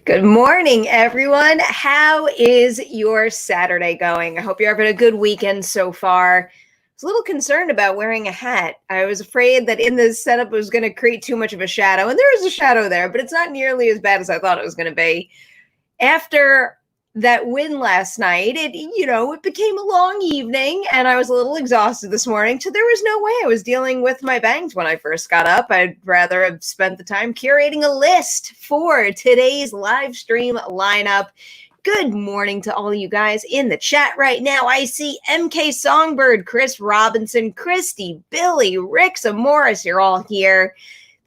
Good morning, everyone. How is your Saturday going? I hope you're having a good weekend so far. I was a little concerned about wearing a hat. I was afraid that in this setup it was going to create too much of a shadow, and there is a shadow there, but it's not nearly as bad as I thought it was going to be. After that win last night, it became a long evening, and I was a little exhausted this morning, so there was no way I was dealing with my bangs when I first got up. I'd rather have spent the time curating a list for today's live stream lineup. Good morning to all you guys in the chat right now. I see MK Songbird, Chris Robinson, Christy, Billy, Rick Morris, you're all here.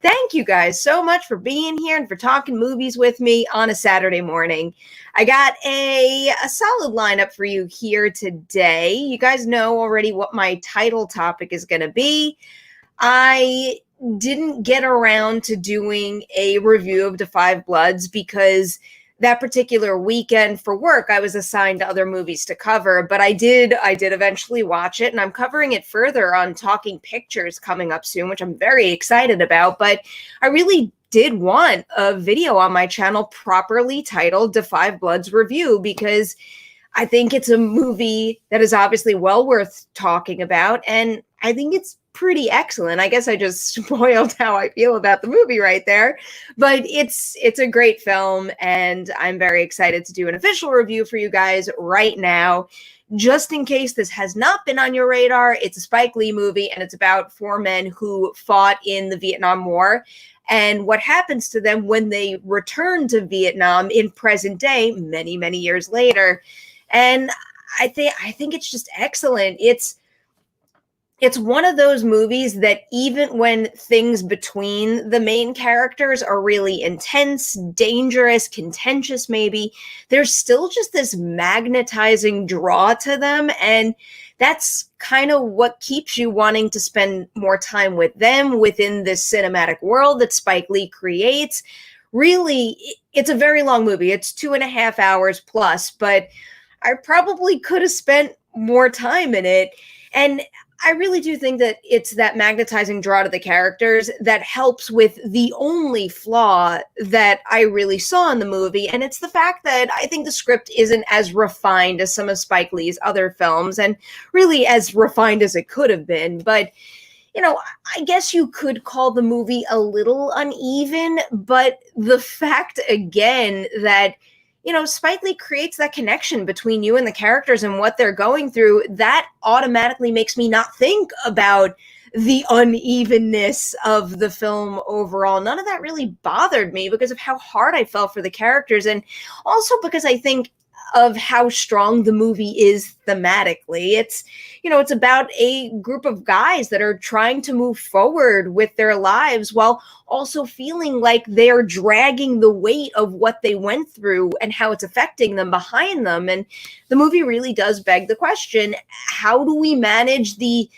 Thank you guys so much for being here and for talking movies with me on a Saturday morning. I got a solid lineup for you here today. You guys know already what my title topic is going to be. I didn't get around to doing a review of Da 5 Bloods because that particular weekend for work, I was assigned to other movies to cover, but I did eventually watch it, and I'm covering it further on Talking Pictures coming up soon, which I'm very excited about. But I really did want a video on my channel properly titled Da 5 Bloods Review, because I think it's a movie that is obviously well worth talking about, and I think it's pretty excellent. I guess I just spoiled how I feel about the movie right there, but it's a great film, and I'm very excited to do an official review for you guys right now. Just in case this has not been on your radar, it's a Spike Lee movie, and it's about 4 men who fought in the Vietnam War and what happens to them when they return to Vietnam in present day, many, many years later. And I think it's just excellent. It's one of those movies that even when things between the main characters are really intense, dangerous, contentious maybe, there's still just this magnetizing draw to them, and that's kind of what keeps you wanting to spend more time with them within this cinematic world that Spike Lee creates. Really, it's a very long movie. It's 2.5 hours plus, but I probably could have spent more time in it. And I really do think that it's that magnetizing draw to the characters that helps with the only flaw that I really saw in the movie. And it's the fact that I think the script isn't as refined as some of Spike Lee's other films, and really as refined as it could have been. But, I guess you could call the movie a little uneven, but the fact again that Spike Lee creates that connection between you and the characters and what they're going through, that automatically makes me not think about the unevenness of the film overall. None of that really bothered me because of how hard I felt for the characters, and also because I think of how strong the movie is thematically. It's about a group of guys that are trying to move forward with their lives while also feeling like they're dragging the weight of what they went through and how it's affecting them behind them. And the movie really does beg the question, how do we manage the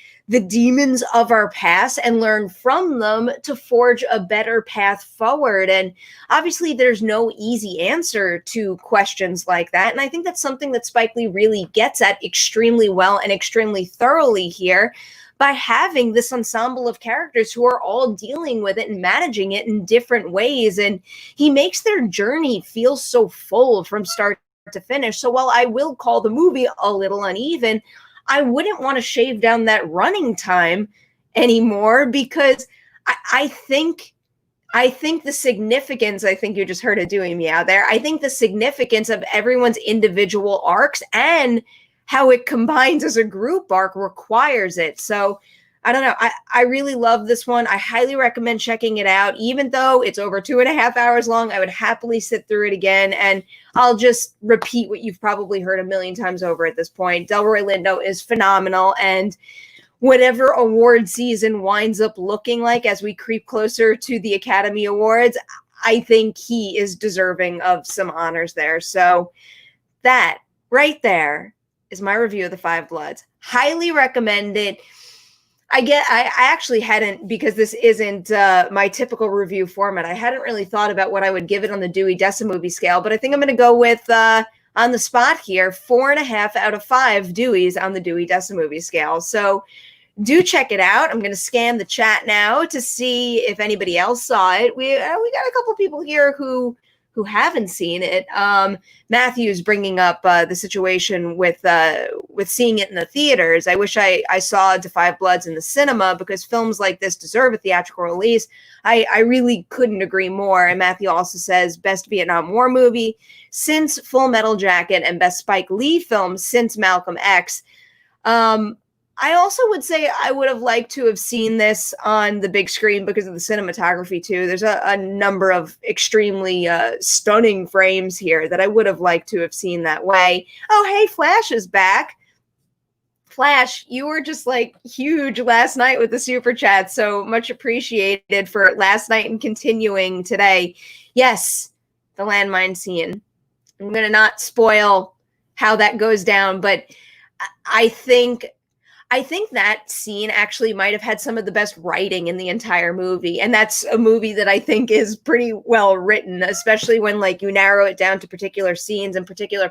demons of our past and learn from them to forge a better path forward? And obviously there's no easy answer to questions like that. And I think that's something that Spike Lee really gets at extremely well and extremely thoroughly here by having this ensemble of characters who are all dealing with it and managing it in different ways. And he makes their journey feel so full from start to finish. So while I will call the movie a little uneven, I wouldn't want to shave down that running time anymore, because I think the significance, I think you just heard it doing me out there, I think the significance of everyone's individual arcs and how it combines as a group arc requires it. So I don't know. I really love this one. I highly recommend checking it out. Even though it's over 2.5 hours long, I would happily sit through it again. And I'll just repeat what you've probably heard a million times over at this point. Delroy Lindo is phenomenal. And whatever award season winds up looking like as we creep closer to the Academy Awards, I think he is deserving of some honors there. So that right there is my review of Da 5 Bloods. Highly recommend it. I actually hadn't, because this isn't my typical review format, I hadn't really thought about what I would give it on the Dewey Decimovie scale, but I think I'm going to go with, on the spot here, 4.5 out of 5 Deweys on the Dewey Decimovie scale. So do check it out. I'm going to scan the chat now to see if anybody else saw it. We got a couple people here who who haven't seen it. Matthew's bringing up the situation with seeing it in the theaters. I wish I saw Da 5 Bloods in the cinema, because films like this deserve a theatrical release. I really couldn't agree more. And Matthew also says best Vietnam War movie since Full Metal Jacket and best Spike Lee film since Malcolm X. I also would say I would have liked to have seen this on the big screen because of the cinematography too. There's a number of extremely stunning frames here that I would have liked to have seen that way. Oh, hey, Flash is back. Flash, you were just like huge last night with the super chat. So much appreciated for last night and continuing today. Yes, the landmine scene. I'm going to not spoil how that goes down, but I think that scene actually might have had some of the best writing in the entire movie. And that's a movie that I think is pretty well written, especially when like you narrow it down to particular scenes and particularly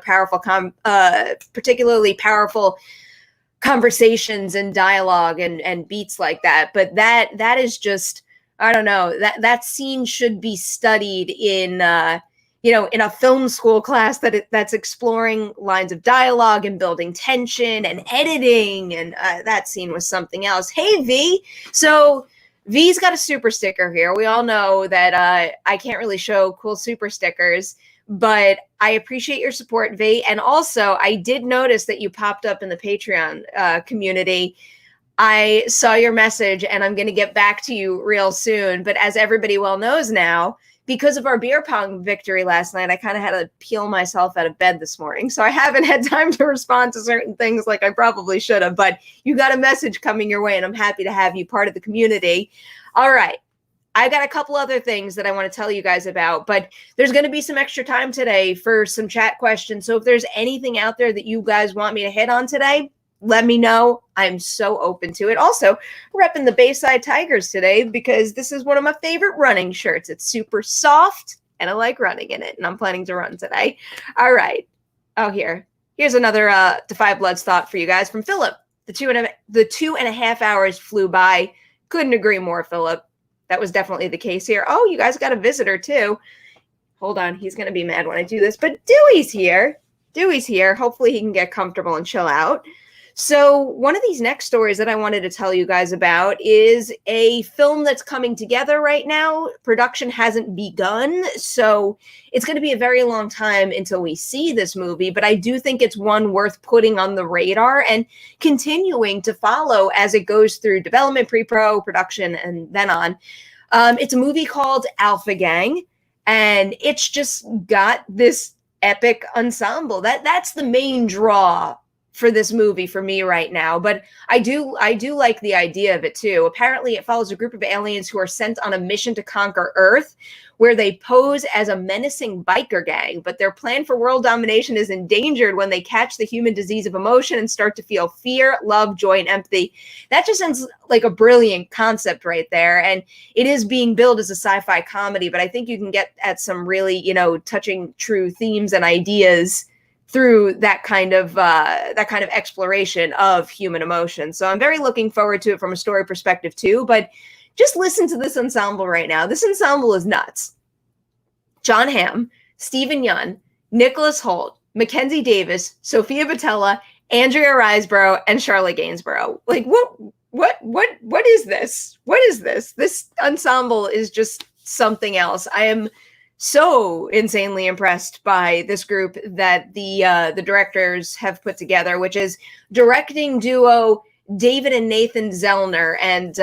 powerful conversations and dialogue and beats like that. But that is just, I don't know, that scene should be studied in in a film school class that's exploring lines of dialogue and building tension and editing. And that scene was something else. Hey, V. So V's got a super sticker here. We all know that I can't really show cool super stickers, but I appreciate your support, V. And also, I did notice that you popped up in the Patreon community. I saw your message, and I'm going to get back to you real soon. But as everybody well knows now, because of our beer pong victory last night, I kind of had to peel myself out of bed this morning. So I haven't had time to respond to certain things like I probably should have. But you got a message coming your way, and I'm happy to have you part of the community. All right. I got a couple other things that I want to tell you guys about, but there's going to be some extra time today for some chat questions. So if there's anything out there that you guys want me to hit on today, let me know. I'm so open to it. Also, repping the Bayside Tigers today because this is one of my favorite running shirts. It's super soft, and I like running in it, and I'm planning to run today. All right. Oh, here's another Da 5 Bloods thought for you guys from Philip. The 2.5 hours flew by. Couldn't agree more, Philip. That was definitely the case here. Oh, you guys got a visitor, too. Hold on. He's going to be mad when I do this, but Dewey's here. Hopefully he can get comfortable and chill out. So one of these next stories that I wanted to tell you guys about is a film that's coming together right now. Production hasn't begun, so it's going to be a very long time until we see this movie, but I do think it's one worth putting on the radar and continuing to follow as it goes through development, pre-pro, production, and then on. It's a movie called Alpha Gang, and it's just got this epic ensemble. That's the main draw for this movie for me right now, but I do like the idea of it too. Apparently it follows a group of aliens who are sent on a mission to conquer Earth, where they pose as a menacing biker gang, but their plan for world domination is endangered when they catch the human disease of emotion and start to feel fear, love, joy, and empathy. That just sounds like a brilliant concept right there, and it is being billed as a sci-fi comedy, but I think you can get at some really, touching true themes and ideas through that kind of exploration of human emotion. So I'm very looking forward to it from a story perspective too, but just listen to this ensemble right now. This ensemble is nuts. John Hamm, Stephen Yeun, Nicholas Hoult, Mackenzie Davis, Sophia Boutella, Andrea Riseborough, and Charlotte Gainsborough. Like, what is this? What is this? This ensemble is just something else. I am so insanely impressed by this group that the directors have put together, which is directing duo David and Nathan Zellner. And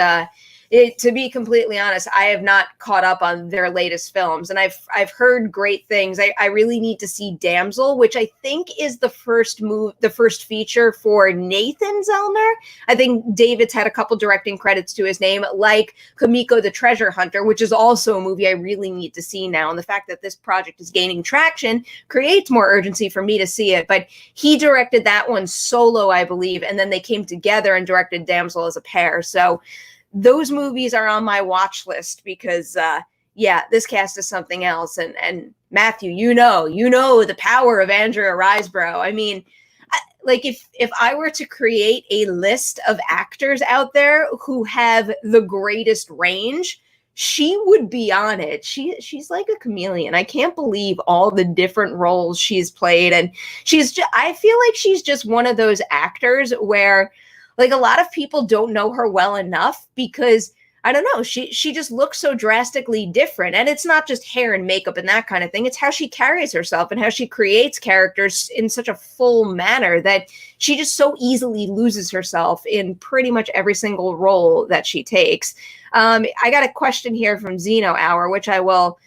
to be completely honest, I have not caught up on their latest films, and I've heard great things. I really need to see Damsel, which I think is the first feature for Nathan Zellner. I think David's had a couple directing credits to his name, like Kamiko the Treasure Hunter, which is also a movie I really need to see now. And the fact that this project is gaining traction creates more urgency for me to see it. But he directed that one solo, I believe, and then they came together and directed Damsel as a pair. So those movies are on my watch list because, this cast is something else. And Matthew, you know the power of Andrea Riseborough. I mean, if I were to create a list of actors out there who have the greatest range, she would be on it. She's like a chameleon. I can't believe all the different roles she's played, and I feel like she's just one of those actors where like a lot of people don't know her well enough because I don't know, she just looks so drastically different. And it's not just hair and makeup and that kind of thing. It's how she carries herself and how she creates characters in such a full manner that she just so easily loses herself in pretty much every single role that she takes. I got a question here from Zeno Hour, which I will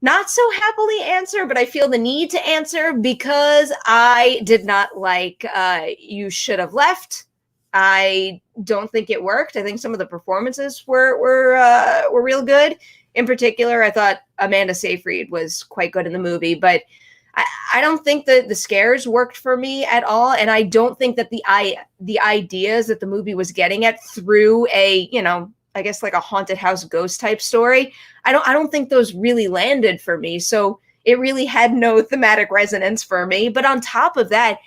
not so happily answer, but I feel the need to answer because I did not like You Should Have Left. I don't think it worked. I think some of the performances were real good. In particular, I thought Amanda Seyfried was quite good in the movie, but I don't think that the scares worked for me at all, and I don't think that the ideas that the movie was getting at through a, you know, I guess like a haunted house ghost type story, I don't think those really landed for me. So it really had no thematic resonance for me. But on top of that,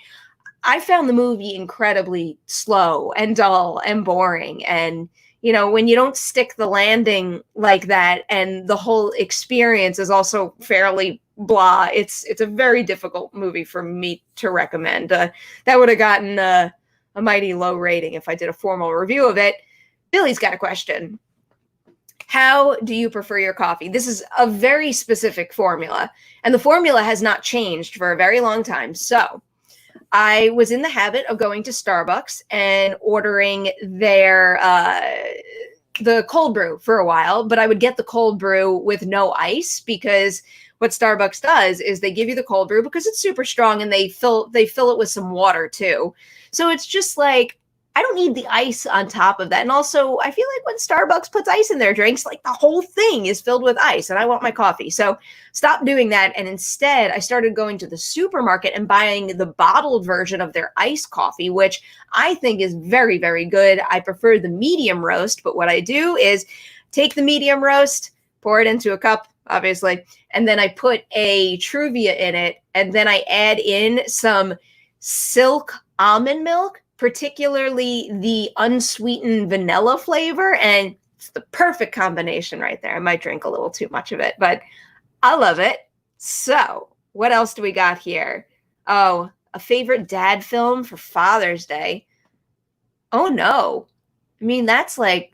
I found the movie incredibly slow and dull and boring. And, you know, when you don't stick the landing like that and the whole experience is also fairly blah, it's a very difficult movie for me to recommend. That would have gotten a mighty low rating if I did a formal review of it. Billy's got a question. How do you prefer your coffee? This is a very specific formula, and the formula has not changed for a very long time. So I was in the habit of going to Starbucks and ordering their the cold brew for a while, but I would get the cold brew with no ice because what Starbucks does is they give you the cold brew because it's super strong and they fill it with some water too. So it's just like I don't need the ice on top of that. And also, I feel like when Starbucks puts ice in their drinks, like the whole thing is filled with ice and I want my coffee. So stop doing that. And instead, I started going to the supermarket and buying the bottled version of their iced coffee, which I think is very, very good. I prefer the medium roast, but what I do is take the medium roast, pour it into a cup, obviously, and then I put a Truvia in it, and then I add in some Silk almond milk, particularly the unsweetened vanilla flavor, and it's the perfect combination right there. I might drink a little too much of it, but I love it. So what else do we got here? Oh, a favorite dad film for Father's Day. Oh no. I mean, that's a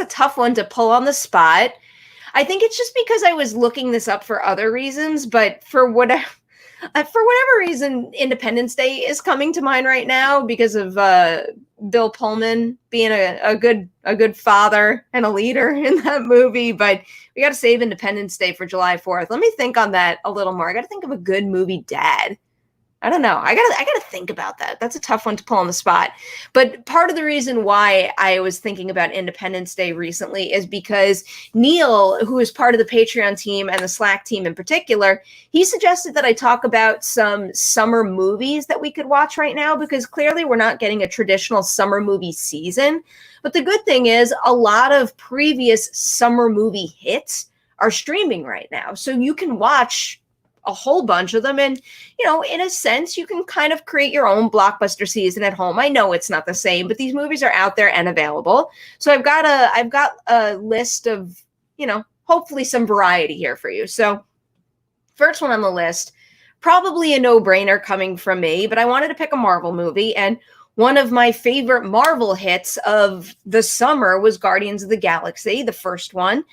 tough one to pull on the spot. I think it's just because I was looking this up for other reasons, but for whatever reason, Independence Day is coming to mind right now because of Bill Pullman being a good father and a leader in that movie. But we got to save Independence Day for July 4th. Let me think on that a little more. I got to think of a good movie dad. I don't know. I gotta think about that. That's a tough one to pull on the spot. But part of the reason why I was thinking about Independence Day recently is because Neil, who is part of the Patreon team and the Slack team in particular, he suggested that I talk about some summer movies that we could watch right now, because clearly we're not getting a traditional summer movie season. But the good thing is a lot of previous summer movie hits are streaming right now. So you can watch a whole bunch of them. And, you know, in a sense, you can kind of create your own blockbuster season at home. I know it's not the same, but these movies are out there and available. So I've got a list of, you know, hopefully some variety here for you. So first one on the list, probably a no-brainer coming from me, but I wanted to pick a Marvel movie. And one of my favorite Marvel hits of the summer was Guardians of the Galaxy, the first one.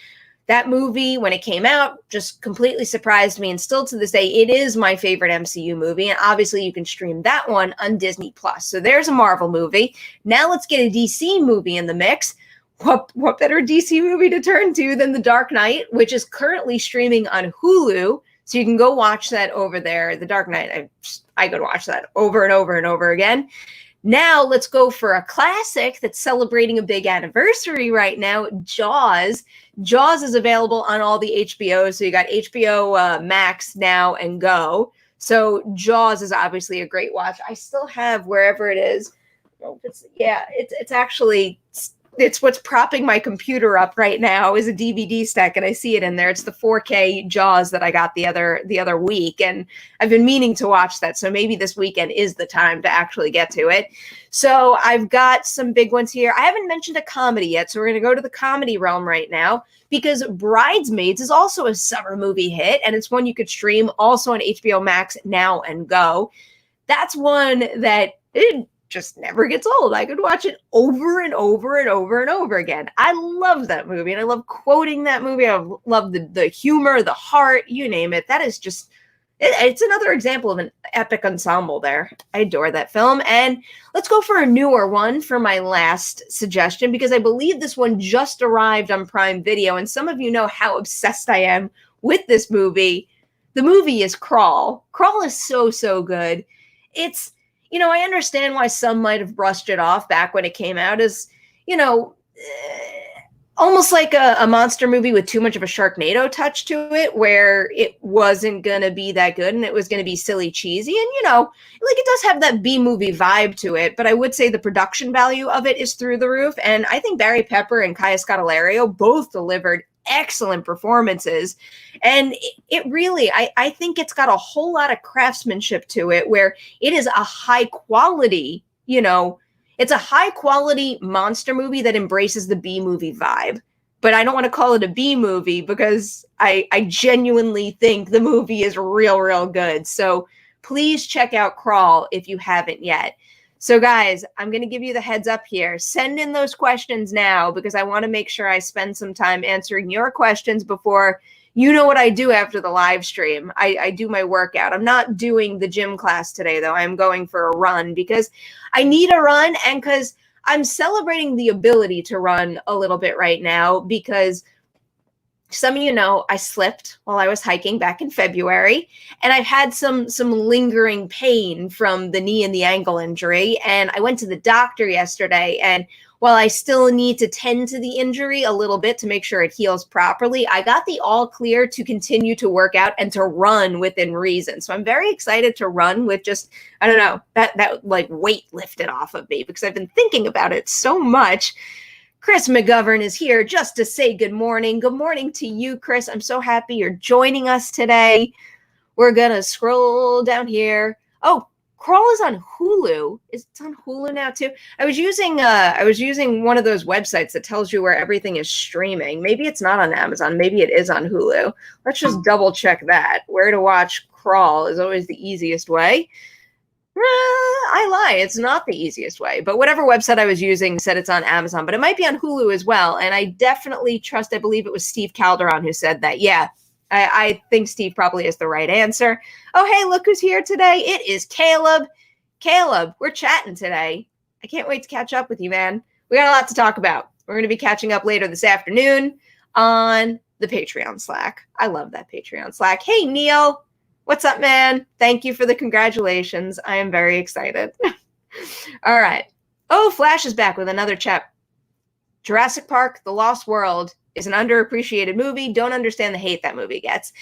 That movie, when it came out, just completely surprised me. And still to this day, it is my favorite MCU movie. And obviously, you can stream that one on Disney+. So there's a Marvel movie. Now let's get a DC movie in the mix. What better DC movie to turn to than The Dark Knight, which is currently streaming on Hulu. So you can go watch that over there. The Dark Knight, I could watch that over and over and over again. Now let's go for a classic that's celebrating a big anniversary right now, Jaws. Jaws is available on all the HBOs. So you got HBO Max now and Go. So Jaws is obviously a great watch. I still have wherever it is. It's actually it's what's propping my computer up right now is a DVD stack, and I see it in there. It's the 4K Jaws that I got the other week, and I've been meaning to watch that. So maybe this weekend is the time to actually get to it. So I've got some big ones here. I haven't mentioned a comedy yet, so we're going to go to the comedy realm right now, because Bridesmaids is also a summer movie hit, and it's one you could stream also on HBO Max now and go. That's one that it just never gets old. I could watch it over and over and over and over again. I love that movie, and I love quoting that movie. I love the humor, the heart, you name it. That is just, it's another example of an epic ensemble there. I adore that film. And let's go for a newer one for my last suggestion, because I believe this one just arrived on Prime Video, and some of you know how obsessed I am with this movie. The movie is Crawl. Crawl is so, so good. It's, you know, I understand why some might have brushed it off back when it came out as, you know, almost like a monster movie with too much of a Sharknado touch to it, where it wasn't going to be that good and it was going to be silly cheesy. And, you know, like it does have that B-movie vibe to it, but I would say the production value of it is through the roof. And I think Barry Pepper and Kaya Scodelario both delivered excellent performances. And it really, I think it's got a whole lot of craftsmanship to it, where it is a high quality, you know, it's a high quality monster movie that embraces the B movie vibe. But I don't want to call it a B movie, because I genuinely think the movie is real, real good. So please check out Crawl if you haven't yet. So guys, I'm going to give you the heads up here. Send in those questions now, because I want to make sure I spend some time answering your questions before, you know what I do after the live stream. I do my workout. I'm not doing the gym class today, though. I'm going for a run, because I need a run, and because I'm celebrating the ability to run a little bit right now, because some of you know I slipped while I was hiking back in February, and I've had some lingering pain from the knee and the ankle injury. And I went to the doctor yesterday, and while I still need to tend to the injury a little bit to make sure it heals properly, I got the all clear to continue to work out and to run within reason. So I'm very excited to run with just, I don't know, that like weight lifted off of me, because I've been thinking about it so much. Chris McGovern is here just to say good morning. Good morning to you, Chris. I'm so happy you're joining us today. We're going to scroll down here. Oh, Crawl is on Hulu. It's on Hulu now too. I was using one of those websites that tells you where everything is streaming. Maybe it's not on Amazon. Maybe it is on Hulu. Let's just double check that. Where to watch Crawl is always the easiest way. I lie. It's not the easiest way, but whatever website I was using said it's on Amazon, but it might be on Hulu as well. And I definitely trust, I believe it was Steve Calderon who said that. Yeah, I think Steve probably is the right answer. Oh, hey, look who's here today. It is Caleb. Caleb, we're chatting today. I can't wait to catch up with you, man. We got a lot to talk about. We're going to be catching up later this afternoon on the Patreon Slack. I love that Patreon Slack. Hey, Neil. What's up, man? Thank you for the congratulations. I am very excited. All right. Oh, Flash is back with another chat. Jurassic Park, The Lost World is an underappreciated movie. Don't understand the hate that movie gets.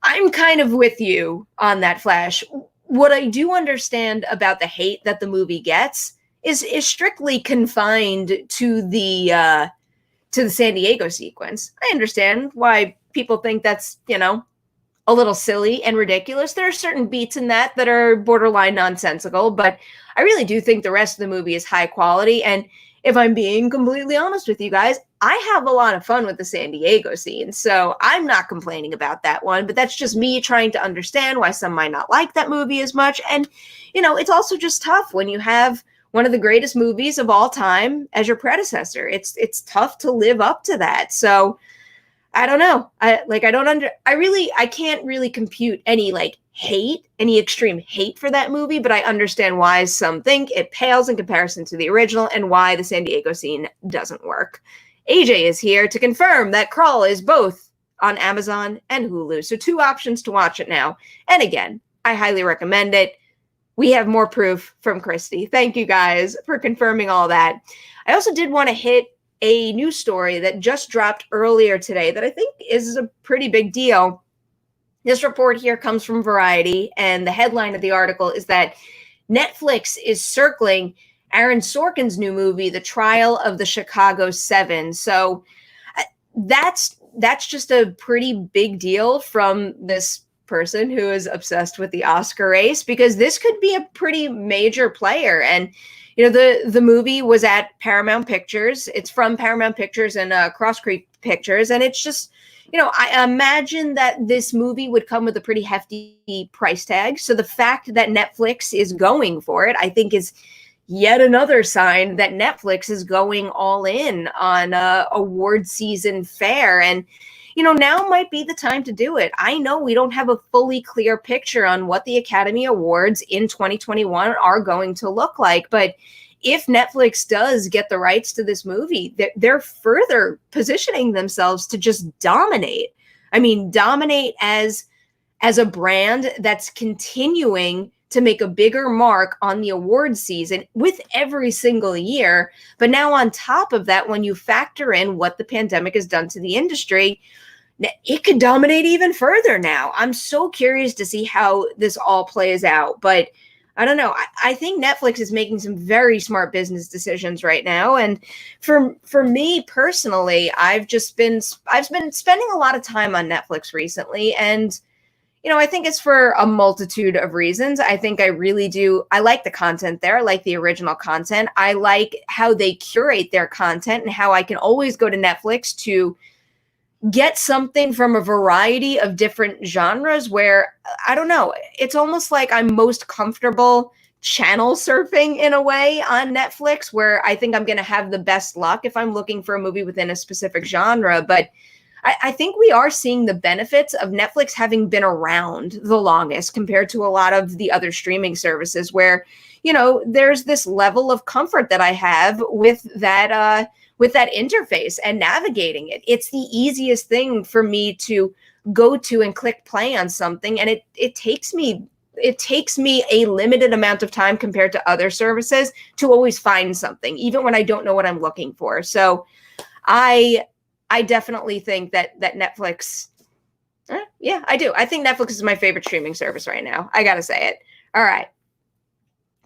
I'm kind of with you on that, Flash. What I do understand about the hate that the movie gets is strictly confined to the San Diego sequence. I understand why people think that's, you know, a little silly and ridiculous. There are certain beats in that are borderline nonsensical, but I really do think the rest of the movie is high quality. And if I'm being completely honest with you guys, I have a lot of fun with the San Diego scene. So I'm not complaining about that one, but that's just me trying to understand why some might not like that movie as much. And, you know, it's also just tough when you have one of the greatest movies of all time as your predecessor. It's tough to live up to that. So I don't know. I can't really compute any any extreme hate for that movie, but I understand why some think it pales in comparison to the original and why the San Diego scene doesn't work. AJ is here to confirm that Crawl is both on Amazon and Hulu. So 2 options to watch it now. And again, I highly recommend it. We have more proof from Christy. Thank you guys for confirming all that. I also did want to hit a news story that just dropped earlier today that I think is a pretty big deal. This report here comes from Variety, and the headline of the article is that Netflix is circling Aaron Sorkin's new movie, The Trial of the Chicago 7. So that's just a pretty big deal from this person who is obsessed with the Oscar race, because this could be a pretty major player. And the movie was at Paramount Pictures. It's from Paramount Pictures and Cross Creek Pictures, and it's just, I imagine that this movie would come with a pretty hefty price tag. So the fact that Netflix is going for it, I think, is yet another sign that Netflix is going all in on award season fare. And, now might be the time to do it. I know we don't have a fully clear picture on what the Academy Awards in 2021 are going to look like, but if Netflix does get the rights to this movie, they're further positioning themselves to just dominate. I mean, dominate as a brand that's continuing to make a bigger mark on the award season with every single year. But now on top of that, when you factor in what the pandemic has done to the industry, it could dominate even further now. I'm so curious to see how this all plays out. But I don't know. I think Netflix is making some very smart business decisions right now. And for me personally, I've been spending a lot of time on Netflix recently. And I think it's for a multitude of reasons. I think I really do. I like the content there. I like the original content. I like how they curate their content and how I can always go to Netflix to get something from a variety of different genres where, I don't know, it's almost like I'm most comfortable channel surfing in a way on Netflix, where I think I'm going to have the best luck if I'm looking for a movie within a specific genre. But I think we are seeing the benefits of Netflix having been around the longest compared to a lot of the other streaming services, where, there's this level of comfort that I have with that interface and navigating it. It's the easiest thing for me to go to and click play on something. And it takes me a limited amount of time compared to other services to always find something, even when I don't know what I'm looking for. So I definitely think that Netflix, yeah, I do. I think Netflix is my favorite streaming service right now. I got to say it. All right.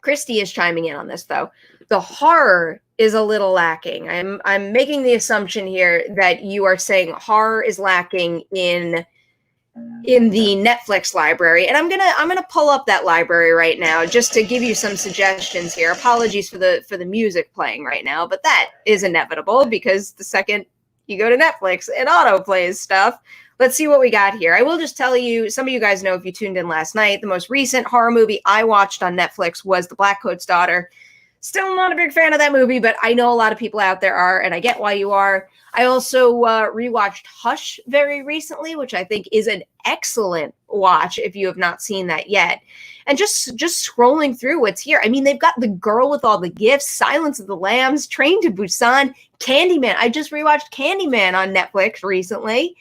Christy is chiming in on this, though. The horror is a little lacking. I'm making the assumption here that you are saying horror is lacking in the Netflix library. And I'm gonna pull up that library right now just to give you some suggestions here. Apologies for the music playing right now, but that is inevitable because the second you go to Netflix, it auto plays stuff. Let's see what we got here. I will just tell you, some of you guys know if you tuned in last night, the most recent horror movie I watched on Netflix was The Blackcoat's Daughter. Still not a big fan of that movie, but I know a lot of people out there are, and I get why you are. I also rewatched Hush very recently, which I think is an excellent watch if you have not seen that yet. And just scrolling through what's here. I mean, they've got The Girl with All the Gifts, Silence of the Lambs, Train to Busan, Candyman. I just rewatched Candyman on Netflix recently.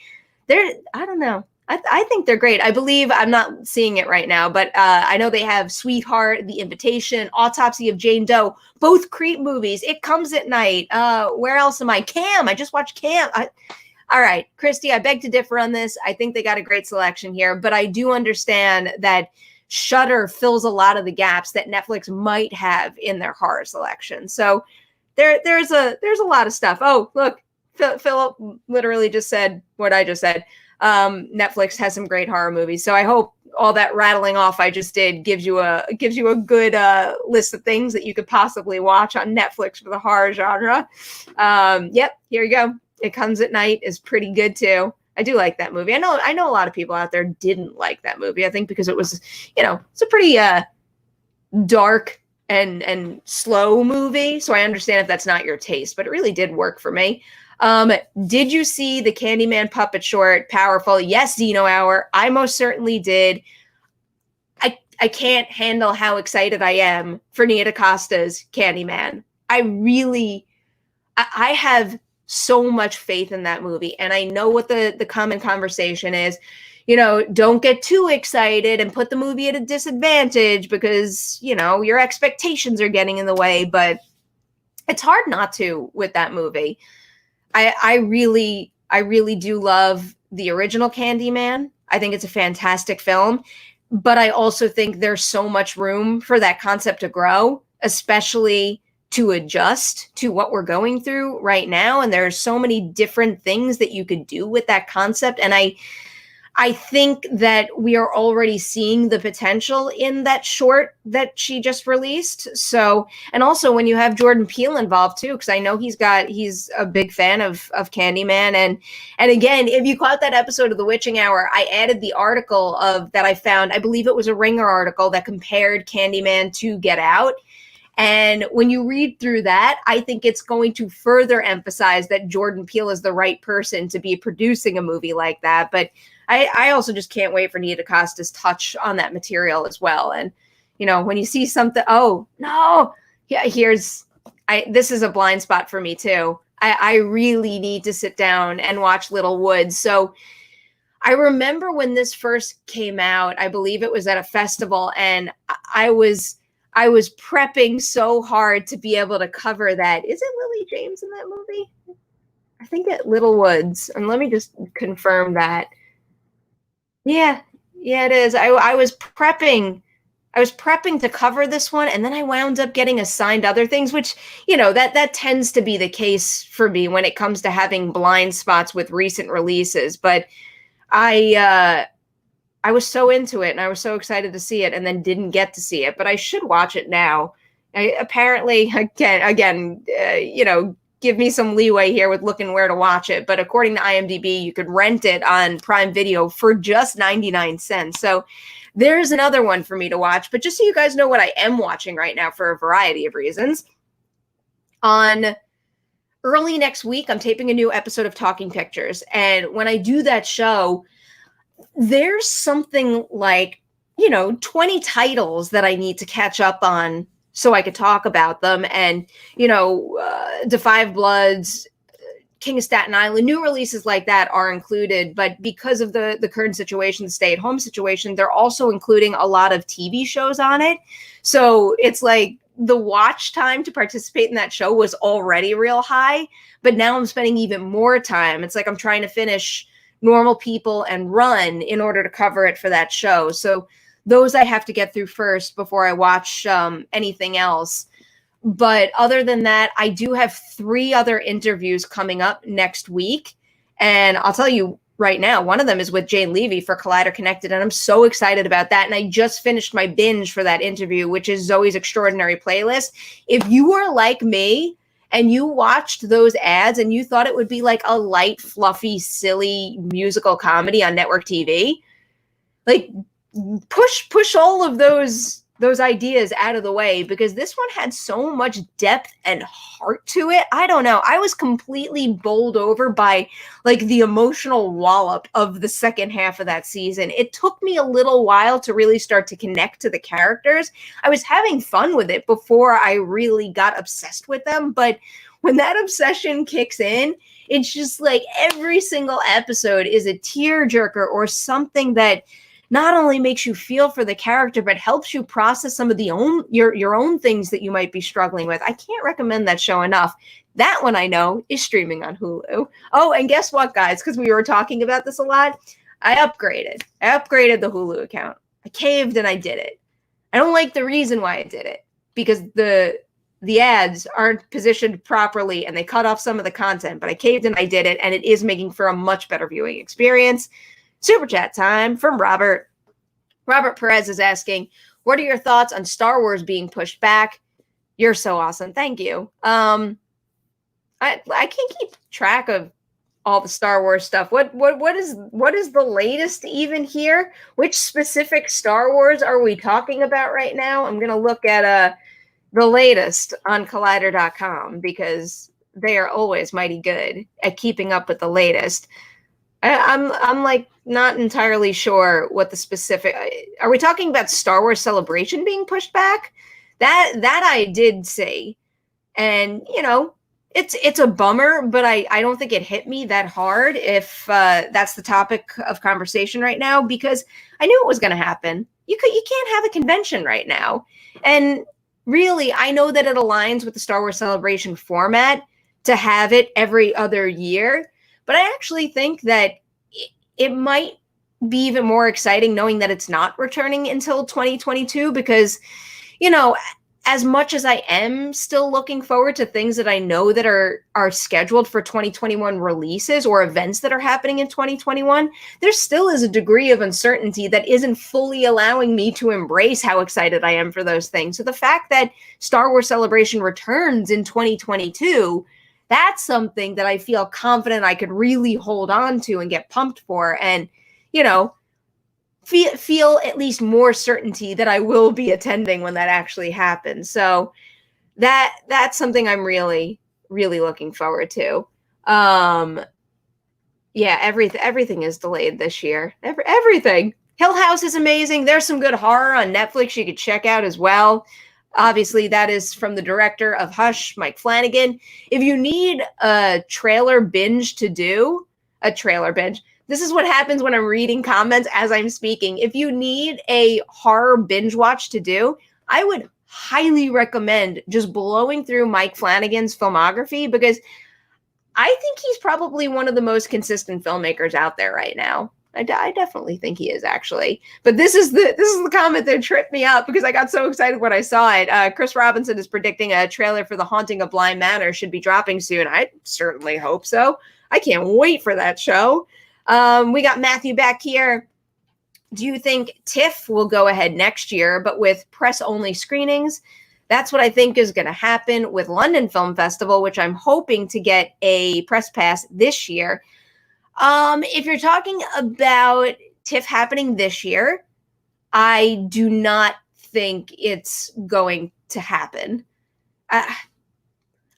I don't know. I think they're great. I believe, I'm not seeing it right now, but I know they have Sweetheart, The Invitation, Autopsy of Jane Doe, both Creep movies. It Comes at Night. Where else am I? Cam. I just watched Cam. All right, Christy, I beg to differ on this. I think they got a great selection here, but I do understand that Shudder fills a lot of the gaps that Netflix might have in their horror selection. So there's a lot of stuff. Oh, look, Philip literally just said what I just said. Netflix has some great horror movies. So I hope all that rattling off I just did gives you a good list of things that you could possibly watch on Netflix for the horror genre. Yep, here you go. It Comes at Night is pretty good too. I do like that movie. I know a lot of people out there didn't like that movie. I think because it was, it's a pretty dark and slow movie. So I understand if that's not your taste, but it really did work for me. Did you see the Candyman puppet short, Powerful? Yes, Zeno Hour. I most certainly did. I can't handle how excited I am for Nia DaCosta's Candyman. I have so much faith in that movie. And I know what the common conversation is. Don't get too excited and put the movie at a disadvantage because, your expectations are getting in the way. But it's hard not to with that movie. I really do love the original Candyman. I think it's a fantastic film, but I also think there's so much room for that concept to grow, especially to adjust to what we're going through right now. And there are so many different things that you could do with that concept. And I think that we are already seeing the potential in that short that she just released. So, and also when you have Jordan Peele involved too, because I know he's a big fan of Candyman. And again, if you caught that episode of The Witching Hour, I added the article that I found. I believe it was a Ringer article that compared Candyman to Get Out. And when you read through that, I think it's going to further emphasize that Jordan Peele is the right person to be producing a movie like that. But I also just can't wait for Nia DaCosta's touch on that material as well. And, when you see something, oh, no, yeah, this is a blind spot for me too. I really need to sit down and watch Little Woods. So I remember when this first came out, I believe it was at a festival, and I was prepping so hard to be able to cover that. Is it Lily James in that movie? I think at Little Woods. And let me just confirm that. Yeah, it is. I was prepping to cover this one, and then I wound up getting assigned other things, which, that tends to be the case for me when it comes to having blind spots with recent releases. But I was so into it and I was so excited to see it, and then didn't get to see it, but I should watch it now. Apparently, again, give me some leeway here with looking where to watch it. But according to IMDb, you could rent it on Prime Video for just 99 cents. So there's another one for me to watch. But just so you guys know what I am watching right now for a variety of reasons. On early next week, I'm taping a new episode of Talking Pictures. And when I do that show, there's something like, 20 titles that I need to catch up on so I could talk about them. And, Da 5 Bloods, King of Staten Island, new releases like that are included. But because of the current situation, the stay-at-home situation, they're also including a lot of TV shows on it. So it's like the watch time to participate in that show was already real high, but now I'm spending even more time. It's like I'm trying to finish Normal People and Run in order to cover it for that show. So those I have to get through first before I watch anything else. But other than that, I do have 3 other interviews coming up next week. And I'll tell you right now, one of them is with Jane Levy for Collider Connected. And I'm so excited about that. And I just finished my binge for that interview, which is Zoe's Extraordinary Playlist. If you are like me and you watched those ads and you thought it would be like a light, fluffy, silly musical comedy on network TV, like push all of those ideas out of the way, because this one had so much depth and heart to it. I don't know. I was completely bowled over by like the emotional wallop of the second half of that season. It took me a little while to really start to connect to the characters. I was having fun with it before I really got obsessed with them. But when that obsession kicks in, it's just like every single episode is a tearjerker or something that not only makes you feel for the character, but helps you process some of your own things that you might be struggling with. I can't recommend that show enough. That one I know is streaming on Hulu. Oh, and guess what, guys? Because we were talking about this a lot, I upgraded the Hulu account. I caved and I did it. I don't like the reason why I did it, because the ads aren't positioned properly and they cut off some of the content, but I caved and I did it, and it is making for a much better viewing experience. Super chat time from Robert. Robert Perez is asking, what are your thoughts on Star Wars being pushed back? You're so awesome. Thank you. I can't keep track of all the Star Wars stuff. What is the latest even here? Which specific Star Wars are we talking about right now? I'm going to look at the latest on Collider.com, because they are always mighty good at keeping up with the latest. I'm like not entirely sure what the specific. Are we talking about Star Wars Celebration being pushed back? That I did see, and it's a bummer, but I don't think it hit me that hard. If that's the topic of conversation right now, because I knew it was going to happen. You can't have a convention right now, and really I know that it aligns with the Star Wars Celebration format to have it every other year. But I actually think that it might be even more exciting knowing that it's not returning until 2022, because, as much as I am still looking forward to things that I know that are scheduled for 2021 releases or events that are happening in 2021, there still is a degree of uncertainty that isn't fully allowing me to embrace how excited I am for those things. So the fact that Star Wars Celebration returns in 2022, that's something that I feel confident I could really hold on to and get pumped for, and, you know, feel at least more certainty that I will be attending when that actually happens. So that's something I'm really, really looking forward to. Yeah, everything is delayed this year. Everything. Hill House is amazing. There's some good horror on Netflix you could check out as well. Obviously, that is from the director of Hush, Mike Flanagan. If you need a trailer binge to do, a trailer binge. This is what happens when I'm reading comments as I'm speaking. If you need a horror binge watch to do, I would highly recommend just blowing through Mike Flanagan's filmography, because I think he's probably one of the most consistent filmmakers out there right now. I definitely think he is, actually. But this is the comment that tripped me up because I got so excited when I saw it. Chris Robinson is predicting a trailer for The Haunting of Bly Manor should be dropping soon. I certainly hope so. I can't wait for that show. We got Matthew back here. Do you think TIFF will go ahead next year, but with press-only screenings? That's what I think is going to happen with London Film Festival, which I'm hoping to get a press pass this year. If you're talking about TIFF happening this year, I do not think it's going to happen.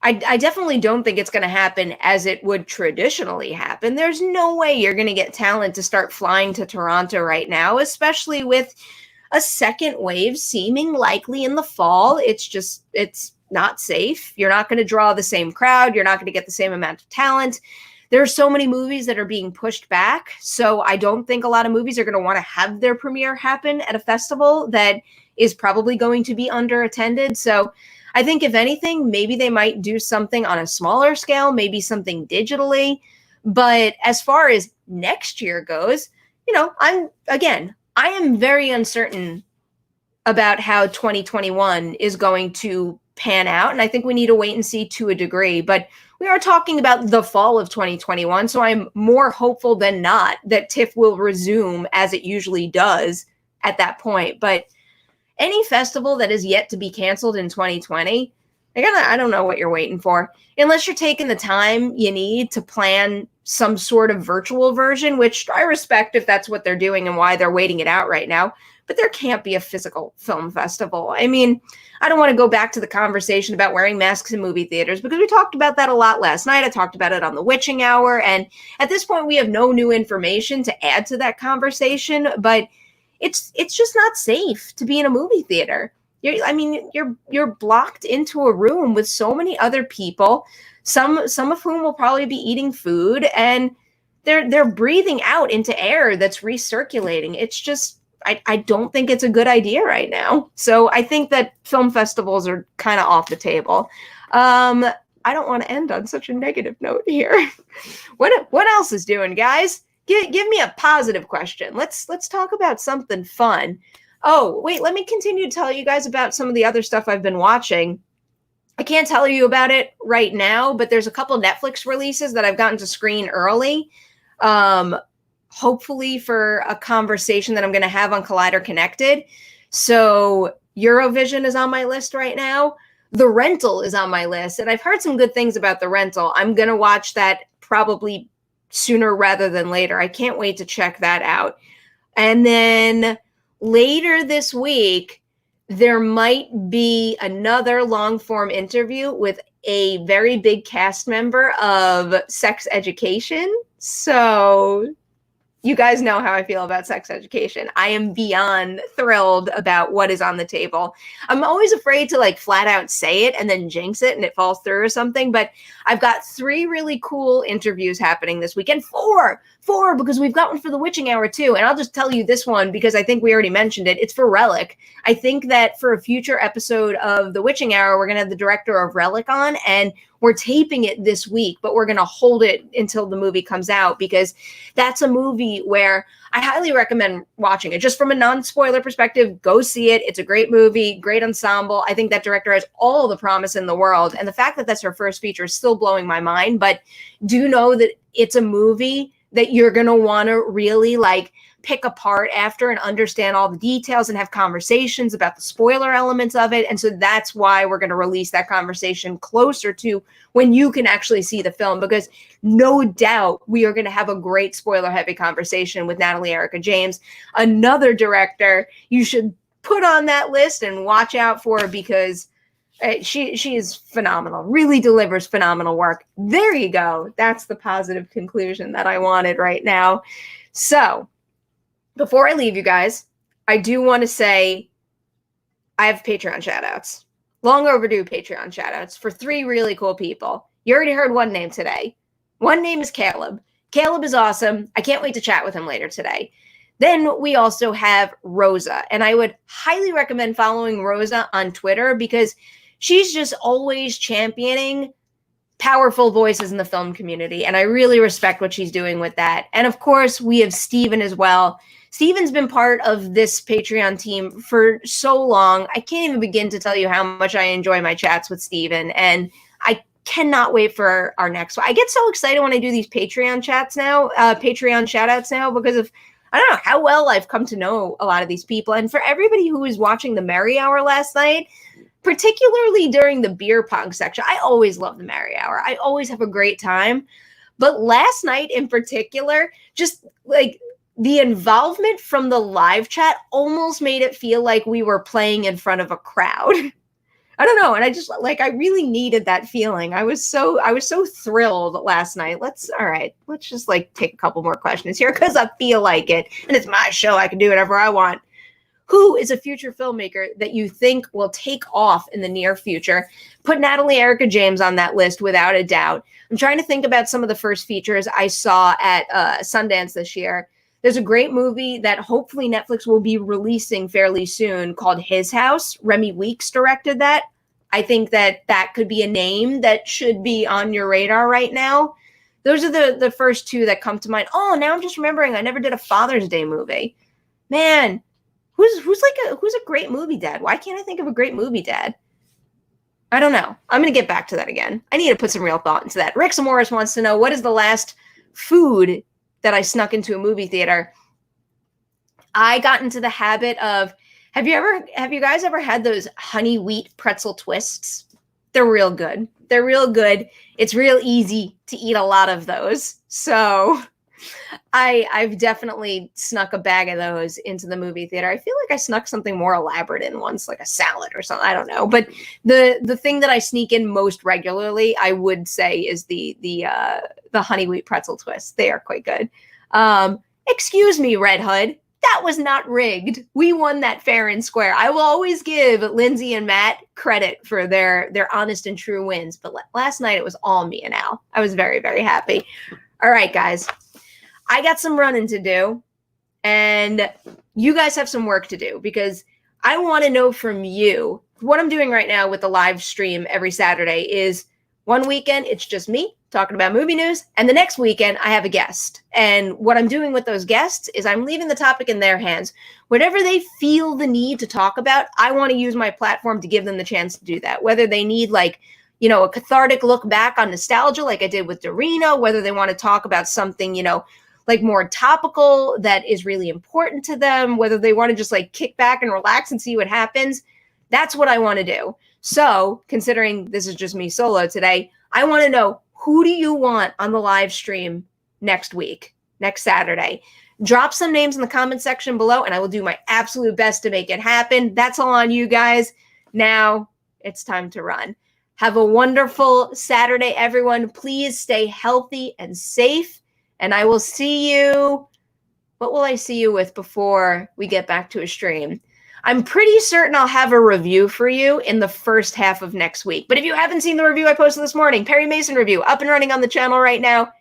I definitely don't think it's going to happen as it would traditionally happen. There's no way you're going to get talent to start flying to Toronto right now, especially with a second wave seeming likely in the fall. It's not safe. You're not going to draw the same crowd. You're not going to get the same amount of talent. There are so many movies that are being pushed back. So I don't think a lot of movies are going to want to have their premiere happen at a festival that is probably going to be underattended. So I think if anything, maybe they might do something on a smaller scale, maybe something digitally. But as far as next year goes, I am very uncertain about how 2021 is going to pan out. And I think we need to wait and see to a degree. But we are talking about the fall of 2021. So I'm more hopeful than not that TIFF will resume as it usually does at that point. But any festival that is yet to be canceled in 2020, I don't know what you're waiting for. Unless you're taking the time you need to plan some sort of virtual version, which I respect if that's what they're doing and why they're waiting it out right now. But there can't be a physical film festival. I mean, I don't want to go back to the conversation about wearing masks in movie theaters because we talked about that a lot last night. I talked about it on the Witching Hour. And at this point, we have no new information to add to that conversation. But it's just not safe to be in a movie theater. You're blocked into a room with so many other people, some of whom will probably be eating food, and they're breathing out into air that's recirculating. It's just I don't think it's a good idea right now. So I think that film festivals are kind of off the table. I don't want to end on such a negative note here. What else is doing, guys? Give me a positive question. Let's talk about something fun. Oh, wait, let me continue to tell you guys about some of the other stuff I've been watching. I can't tell you about it right now, but there's a couple Netflix releases that I've gotten to screen early. Hopefully for a conversation that I'm going to have on Collider Connected. So Eurovision is on my list right now. The Rental is on my list, and I've heard some good things about The Rental. I'm going to watch that probably sooner rather than later. I can't wait to check that out. And then later this week, there might be another long-form interview with a very big cast member of Sex Education. So you guys know how I feel about Sex Education. I am beyond thrilled about what is on the table. I'm always afraid to flat out say it and then jinx it and it falls through or something. But I've got 3 really cool interviews happening this weekend. 4 because we've got one for the Witching Hour too. And I'll just tell you this one because I think we already mentioned it. It's for Relic. I think that for a future episode of the Witching Hour, we're going to have the director of Relic on, and we're taping it this week, but we're going to hold it until the movie comes out, because that's a movie where I highly recommend watching it. Just from a non-spoiler perspective, go see it. It's a great movie, great ensemble. I think that director has all the promise in the world. And the fact that that's her first feature is still blowing my mind. But do know that it's a movie that you're going to want to really like pick apart after and understand all the details and have conversations about the spoiler elements of it. And so that's why we're going to release that conversation closer to when you can actually see the film, because no doubt we are going to have a great spoiler heavy conversation with Natalie Erica James, another director you should put on that list and watch out for, because she is phenomenal, really delivers phenomenal work. There you go. That's the positive conclusion that I wanted right now. So before I leave you guys, I do want to say I have Patreon shoutouts. Long overdue Patreon shoutouts for 3 really cool people. You already heard one name today. One name is Caleb. Caleb is awesome. I can't wait to chat with him later today. Then we also have Rosa, and I would highly recommend following Rosa on Twitter, because she's just always championing powerful voices in the film community, and I really respect what she's doing with that. And of course, we have Steven as well. Steven's been part of this Patreon team for so long. I can't even begin to tell you how much I enjoy my chats with Steven, and I cannot wait for our next one. I get so excited when I do these Patreon chats now, Patreon shoutouts now, because of, I don't know how well I've come to know a lot of these people. And for everybody who was watching the Merry Hour last night, particularly during the beer pong section, I always love the Merry Hour. I always have a great time. But last night in particular, just like the involvement from the live chat almost made it feel like we were playing in front of a crowd. I don't know. And I just like, I really needed that feeling. I was so thrilled last night. Let's just like take a couple more questions here, because I feel like it. And it's my show. I can do whatever I want. Who is a future filmmaker that you think will take off in the near future? Put Natalie Erica James on that list without a doubt. I'm trying to think about some of the first features I saw at Sundance this year. There's a great movie that hopefully Netflix will be releasing fairly soon called His House. Remy Weeks directed that. I think that could be a name that should be on your radar right now. Those are the first 2 that come to mind. Oh, now I'm just remembering I never did a Father's Day movie. Man, who's a great movie dad? Why can't I think of a great movie dad? I don't know. I'm going to get back to that again. I need to put some real thought into that. Rick Morris wants to know, what is the last food that I snuck into a movie theater? I got into the habit of, have you guys ever had those honey wheat pretzel twists? They're real good. They're real good. It's real easy to eat a lot of those. So I've definitely snuck a bag of those into the movie theater. I feel like I snuck something more elaborate in once, like a salad or something. I don't know. But the thing that I sneak in most regularly, I would say, is the honey wheat pretzel twists. They are quite good. Excuse me, Red Hood. That was not rigged. We won that fair and square. I will always give Lindsay and Matt credit for their honest and true wins. But last night it was all me and Al. I was very, very happy. All right, guys. I got some running to do, and you guys have some work to do, because I want to know from you. What I'm doing right now with the live stream every Saturday is one weekend, it's just me talking about movie news, and the next weekend I have a guest. And what I'm doing with those guests is I'm leaving the topic in their hands. Whatever they feel the need to talk about, I want to use my platform to give them the chance to do that. Whether they need a cathartic look back on nostalgia like I did with Dorino, whether they want to talk about something, like more topical that is really important to them, whether they want to just like kick back and relax and see what happens. That's what I want to do. So considering this is just me solo today, I want to know, who do you want on the live stream next week, next Saturday? Drop some names in the comment section below, and I will do my absolute best to make it happen. That's all on you guys. Now it's time to run. Have a wonderful Saturday, everyone. Please stay healthy and safe. And I will see you. What will I see you with before we get back to a stream? I'm pretty certain I'll have a review for you in the first half of next week. But if you haven't seen the review I posted this morning, Perry Mason review, up and running on the channel right now.